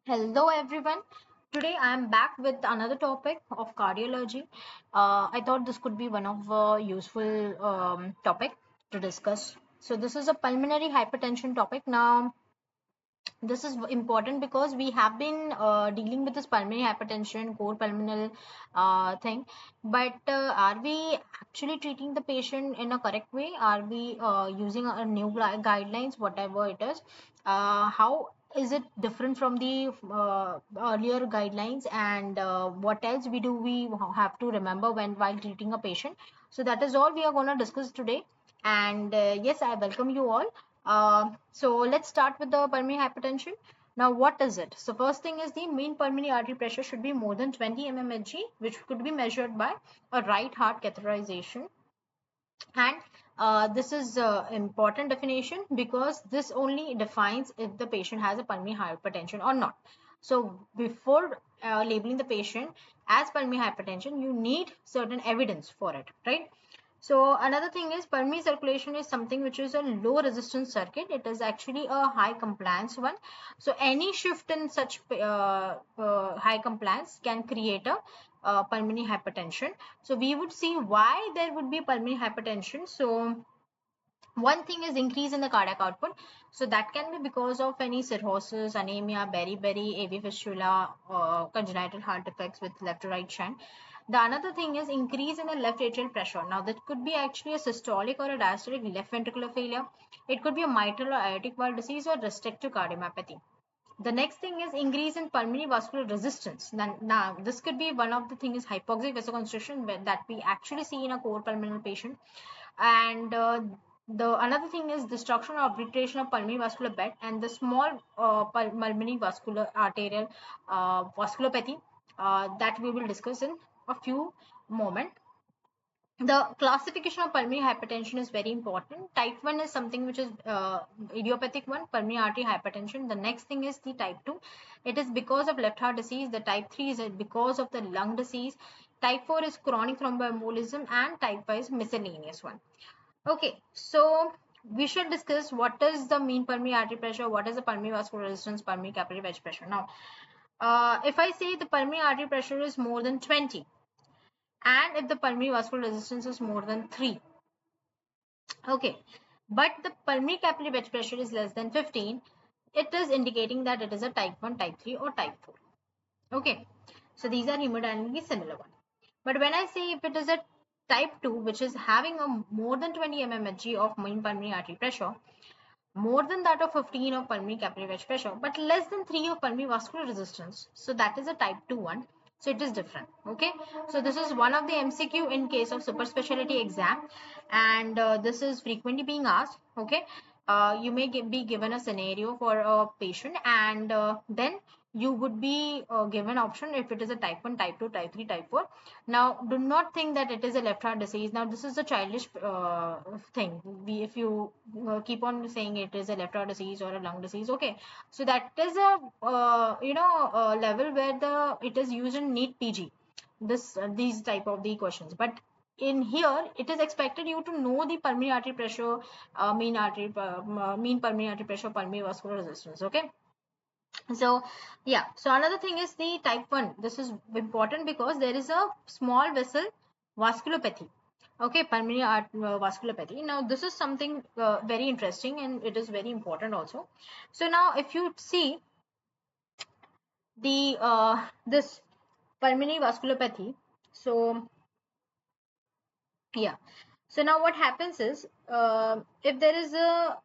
Hello everyone. Today I am back with another topic of cardiology. I thought this could be one of a useful topic to discuss. So this is a pulmonary hypertension topic. Now this is important because we have been dealing with this pulmonary hypertension, core pulmonary thing. But are we actually treating the patient in a correct way? Are we using a new guidelines, whatever it is? How is it different from the earlier guidelines? And what else we have to remember when while treating a patient? So that is all we are going to discuss today. And yes, I welcome you all. So let's start with the pulmonary hypertension. Now, what is it? So first thing is the mean pulmonary artery pressure should be more than 20 mmHg, which could be measured by a right heart catheterization. And this is important definition because this only defines if the patient has a pulmonary hypertension or not. So before labeling the patient as pulmonary hypertension, you need certain evidence for it, right? So another thing is pulmonary circulation is something which is a low resistance circuit. It is actually a high compliance one. So any shift in such high compliance can create a pulmonary hypertension. So we would see why there would be pulmonary hypertension. So one thing is increase in the cardiac output. So that can be because of any cirrhosis, anemia, beriberi, AV fistula, congenital heart defects with left to right shunt. The another thing is increase in the left atrial pressure. Now that could be actually a systolic or a diastolic left ventricular failure. It could be a mitral or aortic valve disease or restrictive cardiomyopathy. The next thing is increase in pulmonary vascular resistance. Now this could be one of the things is hypoxic vasoconstriction that we actually see in a core pulmonary patient. And the another thing is destruction or obliteration of pulmonary vascular bed and the small pulmonary vascular arterial vasculopathy that we will discuss in a few moments. The classification of pulmonary hypertension is very important. Type 1 is something which is idiopathic one, pulmonary artery hypertension. The next thing is the type 2. It is because of left heart disease. The type 3 is because of the lung disease. Type 4 is chronic thromboembolism and type 5 is miscellaneous one. Okay, so we should discuss what is the mean pulmonary artery pressure, what is the pulmonary vascular resistance, pulmonary capillary wedge pressure. Now, if I say the pulmonary artery pressure is more than 20, and if the pulmonary vascular resistance is more than 3, okay, but the pulmonary capillary wedge pressure is less than 15, it is indicating that it is a type 1, type 3 or type 4. Okay, so these are hemodynamically similar one. But when I say if it is a type 2, which is having a more than 20 mmHg of mean pulmonary artery pressure, more than that of 15 of pulmonary capillary wedge pressure, but less than 3 of pulmonary vascular resistance. So that is a type 2 one. So it is different. Okay. So this is one of the MCQ in case of super specialty exam. And this is frequently being asked. Okay. You may be given a scenario for a patient and then you would be given option if it is a type 1, type 2, type 3, type 4. Now, do not think that it is a left heart disease. Now, this is a childish thing. If you keep on saying it is a left heart disease or a lung disease, okay. So that is a level where it is used in NEET PG. These type of the questions, but in here it is expected you to know the pulmonary artery pressure, mean pulmonary artery pressure, pulmonary vascular resistance. Okay. So yeah, so another thing is the type 1. This is important because there is a small vessel vasculopathy. Okay, pulmonary vasculopathy. Now this is something very interesting and it is very important also. So now if you see the this pulmonary vasculopathy, so yeah, so now what happens is if uh, there is a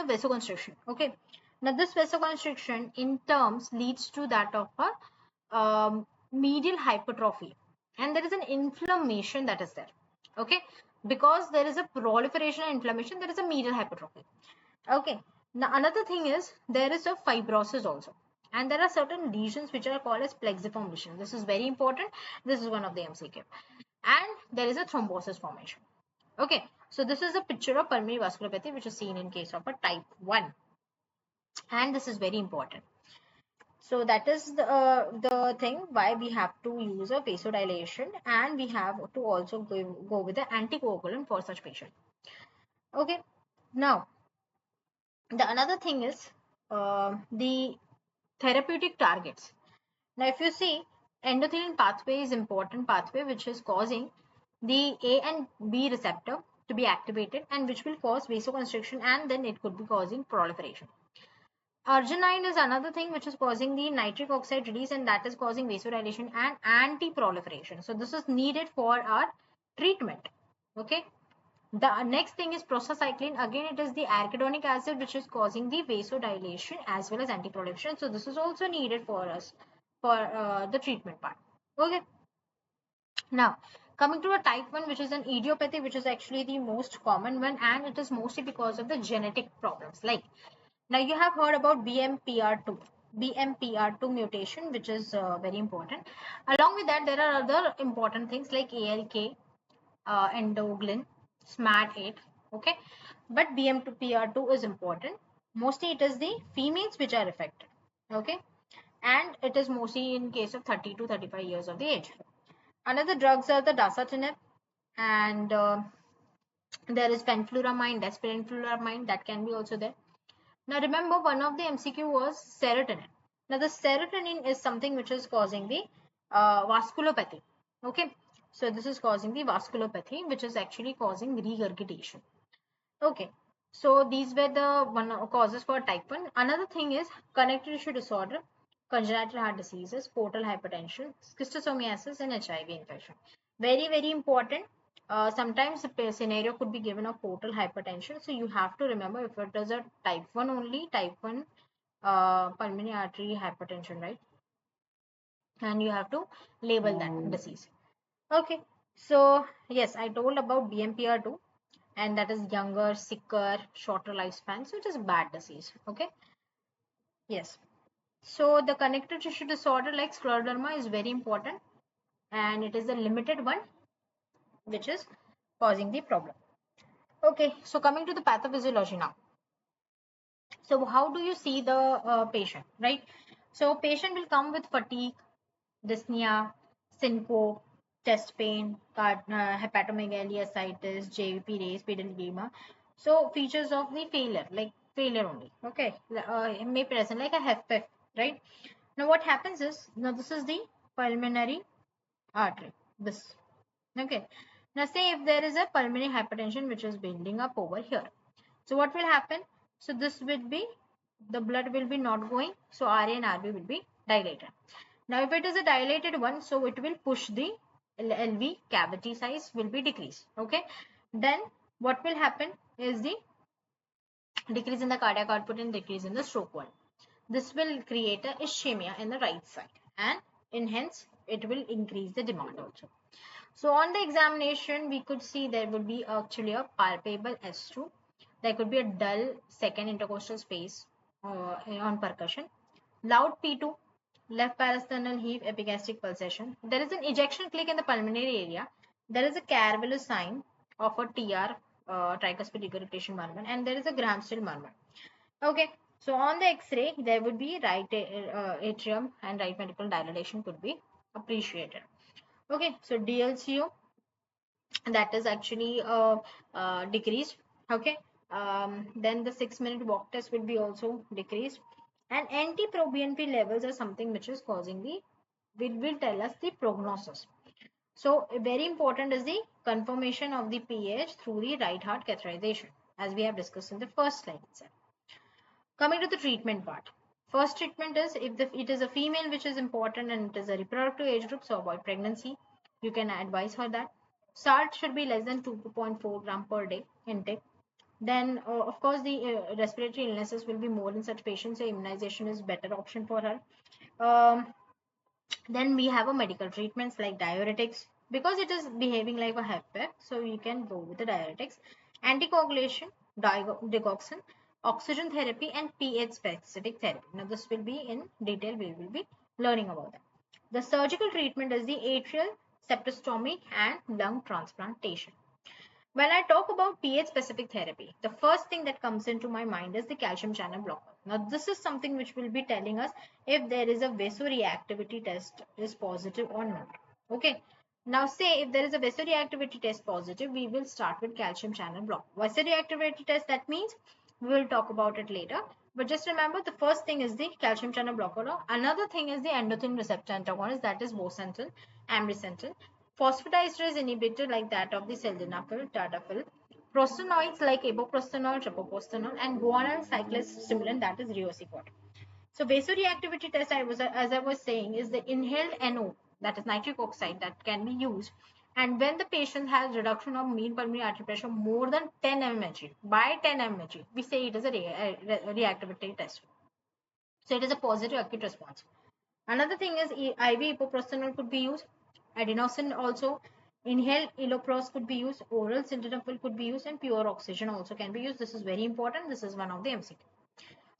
vasoconstriction. Okay, now this vasoconstriction in terms leads to that of a medial hypertrophy, and there is an inflammation that is there. Okay, because there is a proliferation and inflammation, there is a medial hypertrophy. Okay, now another thing is there is a fibrosis also, and there are certain lesions which are called as plexiform lesions. This is very important. This is one of the MCQ, and there is a thrombosis formation. Okay, so this is a picture of pulmonary vasculopathy which is seen in case of a type 1, and this is very important. So that is the thing why we have to use a vasodilation, and we have to also go with the anticoagulant for such patient. Okay, now the another thing is the therapeutic targets. Now, if you see, endothelin pathway is important pathway which is causing the A and B receptor to be activated and which will cause vasoconstriction, and then it could be causing proliferation. Arginine is another thing which is causing the nitric oxide release, and that is causing vasodilation and anti-proliferation. So this is needed for our treatment. Okay. The next thing is prostacyclin. Again, it is the arachidonic acid which is causing the vasodilation as well as anti-proliferation. So this is also needed for us for the treatment part. Okay. Now, coming to a type 1, which is an idiopathy, which is actually the most common one, and it is mostly because of the genetic problems. Like, now you have heard about BMPR2. BMPR2 mutation, which is very important. Along with that, there are other important things like ALK, endoglin, SMAD8. Okay, but BMPR2 is important. Mostly it is the females which are affected. Okay, and it is mostly in case of 30 to 35 years of the age. Another drugs are the dasatinib, and there is fenfluramine, desfenfluramine, that can be also there. Now remember, one of the MCQ was serotonin. Now the serotonin is something which is causing the vasculopathy. Okay, so this is causing the vasculopathy, which is actually causing regurgitation. Okay, so these were the one causes for type 1. Another thing is connective tissue disorder, congenital heart diseases, portal hypertension, schistosomiasis, and HIV infection. Very, very important. Sometimes a scenario could be given of portal hypertension. So you have to remember, if it is a type 1 only, type 1 pulmonary artery hypertension, right? And you have to label that disease. Okay, so yes, I told about BMPR2, and that is younger, sicker, shorter lifespan. So it is a bad disease. Okay. Yes. So the connective tissue disorder like scleroderma is very important, and it is a limited one which is causing the problem. Okay. So coming to the pathophysiology now. So how do you see the patient, right? So patient will come with fatigue, dyspnea, syncope, chest pain, hepatomegaly, ascites, JVP raise, pedal edema. So features of the failure, like failure only. Okay, it may present like a HFpEF, right? Now what happens is, now this is the pulmonary artery. This, okay. Now say if there is a pulmonary hypertension which is building up over here. So what will happen? So this will be, the blood will be not going. So RA and RB will be dilated. Now, if it is a dilated one, so it will push the LV cavity size will be decreased. Okay. Then what will happen is the decrease in the cardiac output and decrease in the stroke volume. This will create a ischemia in the right side, and in hence it will increase the demand also. So on the examination, we could see there would be actually a palpable S2. There could be a dull second intercostal space on percussion. Loud P2, left parasternal heave, epigastric pulsation. There is an ejection click in the pulmonary area. There is a Caravella sign of a TR, tricuspid regurgitation murmur, and there is a Gram-Still murmur. Okay, so on the X-ray, there would be right atrium and right ventricle dilation could be appreciated. Okay, so DLCO, that is actually decreased. Okay, then the 6-minute walk test will be also decreased, and anti-proBNP levels are something which is causing the, will tell us the prognosis. So very important is the confirmation of the pH through the right heart catheterization, as we have discussed in the first slide itself. Coming to the treatment part. First treatment is, if it is a female which is important and it is a reproductive age group, so avoid pregnancy. You can advise her that. Salt should be less than 2.4 gram per day intake. Then, of course, the respiratory illnesses will be more in such patients, so immunization is better option for her. Then we have a medical treatments like diuretics, because it is behaving like a HFpEF, so you can go with the diuretics, anticoagulation, digoxin, oxygen therapy, and pH specific therapy. Now this will be in detail, we will be learning about that. The surgical treatment is the atrial septostomy and lung transplantation. When I talk about pH specific therapy, the first thing that comes into my mind is the calcium channel blocker. Now, this is something which will be telling us if there is a vasoreactivity test is positive or not. Okay. Now, say if there is a vasoreactivity test positive, we will start with calcium channel block. Vasoreactivity test, that means we will talk about it later. But just remember, the first thing is the calcium channel blocker. Another thing is the endothelin receptor antagonist, that is bosentan, ambrisentan. Phosphodiesterase inhibitor like that of the sildenafil, tadalafil. Prostanoids like epoprostenol, treprostinil, and guanyl cyclase stimulant, that is riociguat. So vasoreactivity test, as I was saying, is the inhaled NO, that is nitric oxide, that can be used. And when the patient has reduction of mean pulmonary artery pressure more than 10 mmHg, by 10 mmHg, we say it is a reactivity test. So it is a positive acute response. Another thing is IV epoprostenol could be used. Adenosine also. Inhaled iloprost could be used. Oral sildenafil could be used, and pure oxygen also can be used. This is very important. This is one of the MCQ.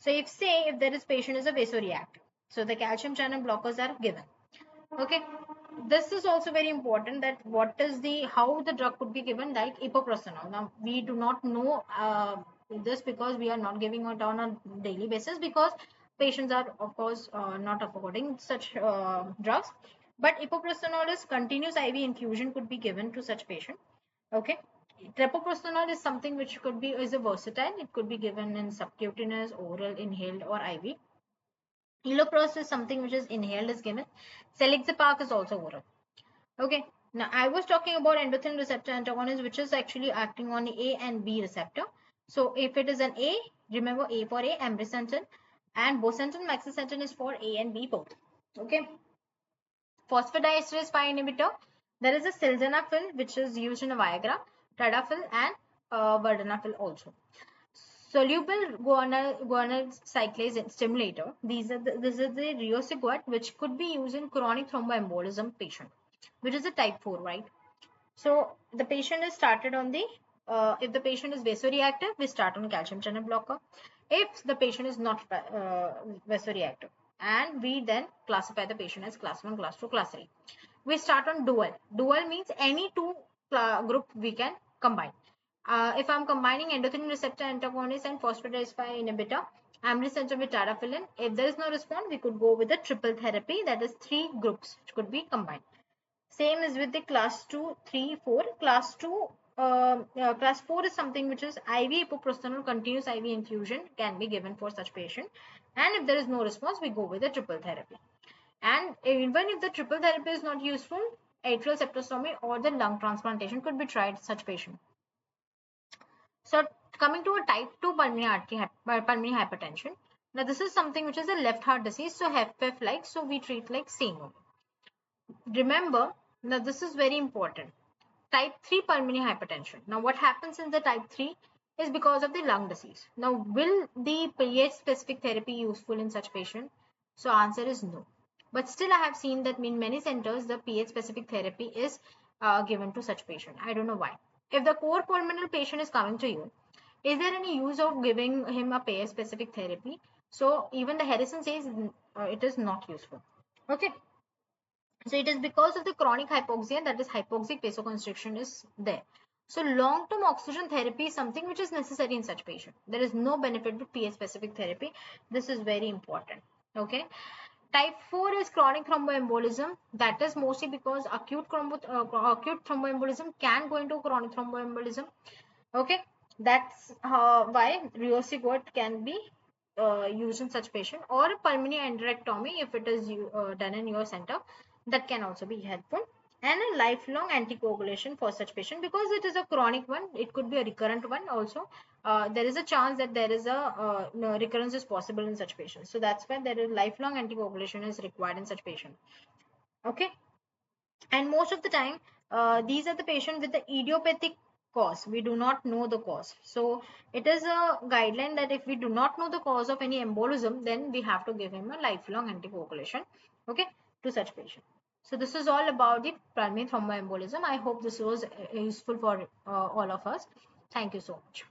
So if there is patient is a vasoreactive, so the calcium channel blockers are given. Okay, this is also very important, that what is the how the drug could be given, like epoprostenol. Now we do not know this because we are not giving it on a daily basis, because patients are of course not affording such drugs. But epoprostenol is continuous IV infusion could be given to such patient. Okay. Treprostinil is something which could be is a versatile. It could be given in subcutaneous, oral, inhaled, or IV. Iloprost is something which is inhaled is given. Selexipag is also oral. Okay. Now I was talking about endothelin receptor antagonist, which is actually acting on A and B receptor. So if it is an A, remember A for A, ambrisentan, and bosentan, maxasentan is for A and B both. Okay. Phosphodiesterase 5 inhibitor. There is a sildenafil which is used in a Viagra, tadalafil, and vardenafil also. Soluble guanyl cyclase stimulator. This is the riociguat, which could be used in chronic thromboembolism patient, which is a type 4, right? So the patient is started on the if the patient is vasoreactive, we start on calcium channel blocker. If the patient is not vasoreactive, and we then classify the patient as class 1, class 2, class 3. We start on dual. Dual means any two group we can combine. If I'm combining endothelin receptor antagonist and phosphodiesterase 5 inhibitor, ambrisentan with tadalafil, if there is no response, we could go with the triple therapy, that is 3 groups which could be combined. Same is with the class 2, 3, 4. Class 4 is something which is IV epoprostenol continuous IV infusion can be given for such patient. And if there is no response, we go with the triple therapy. And even if the triple therapy is not useful, atrial septostomy or the lung transplantation could be tried such patient. So coming to a type 2 pulmonary hypertension. Now this is something which is a left heart disease, so HFpEF like, so we treat like same. Remember, now this is very important. Type 3 pulmonary hypertension. Now what happens in the type 3 is because of the lung disease. Now will the pH specific therapy useful in such patient? So answer is no. But still I have seen that in many centers the pH specific therapy is given to such patient. I don't know why. If the core pulmonary patient is coming to you, is there any use of giving him a pH specific therapy? So even the Harrison says it is not useful. Okay. So it is because of the chronic hypoxia, that is hypoxic vasoconstriction is there. So long-term oxygen therapy is something which is necessary in such patient. There is no benefit to pH specific therapy. This is very important. Okay. Type 4 is chronic thromboembolism. That is mostly because acute thromboembolism can go into chronic thromboembolism. Okay. That's why riociguat can be used in such patient, or pulmonary endarterectomy if it is done in your center, that can also be helpful. And a lifelong anticoagulation for such patient, because it is a chronic one, it could be a recurrent one also. There is a chance that there is a recurrence is possible in such patients, so that's why there is lifelong anticoagulation is required in such patient. Okay. And most of the time these are the patients with the idiopathic cause. We do not know the cause, so it is a guideline that if we do not know the cause of any embolism, then we have to give him a lifelong anticoagulation, okay, to such patient. So this is all about the pulmonary thromboembolism. I hope this was useful for all of us. Thank you so much.